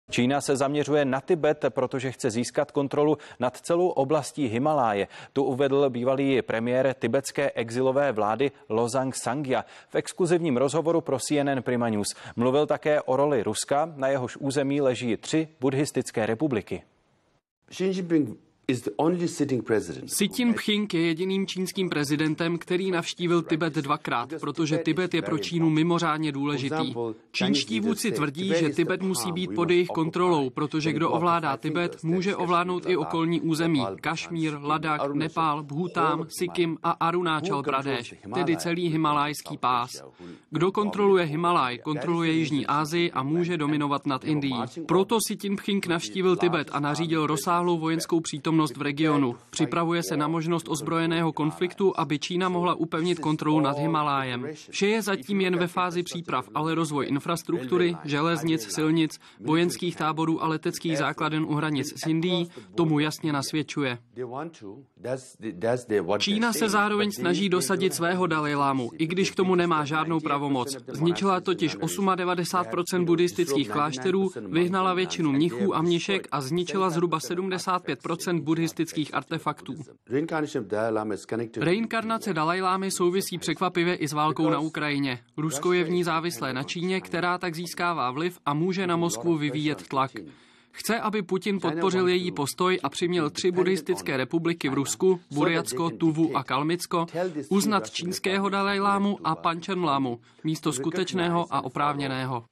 Čína se zaměřuje na Tibet, protože chce získat kontrolu nad celou oblastí Himaláje. Tu uvedl bývalý premiér tibetské exilové vlády Losang Sangya v exkluzivním rozhovoru pro CNN Prima News. Mluvil také o roli Ruska, na jehož území leží 3 buddhistické republiky. Xi Jinping je jediným čínským prezidentem, který navštívil Tibet 2krát, protože Tibet je pro Čínu mimořádně důležitý. Čínští vůdci tvrdí, že Tibet musí být pod jejich kontrolou, protože kdo ovládá Tibet, může ovládnout i okolní území. Kašmír, Ladakh, Nepál, Bhútán, Sikkim a Arunachal Pradesh, tedy celý himalajský pás. Kdo kontroluje Himalaj, kontroluje Jižní Asii a může dominovat nad Indií. Proto Xi Jinping navštívil Tibet a nařídil rozsáhlou vojenskou přítomnost v regionu. Připravuje se na možnost ozbrojeného konfliktu, aby Čína mohla upevnit kontrolu nad Himalájem. Vše je zatím jen ve fázi příprav, ale rozvoj infrastruktury, železnic, silnic, vojenských táborů a leteckých základen u hranic s Indií tomu jasně nasvědčuje. Čína se zároveň snaží dosadit svého Dalajlámu, i když k tomu nemá žádnou pravomoc. Zničila totiž 98% buddhistických klášterů, vyhnala většinu mnichů a mnišek a zničila zhruba 75% buddhistických artefaktů. Reinkarnace Dalajlámy souvisí překvapivě i s válkou na Ukrajině. Rusko je v ní závislé na Číně, která tak získává vliv a může na Moskvu vyvíjet tlak. Chce, aby Putin podpořil její postoj a přiměl 3 buddhistické republiky v Rusku, Burjatsko, Tuvu a Kalmicko, uznat čínského Dalajlámu a Panchen Lamu, místo skutečného a oprávněného.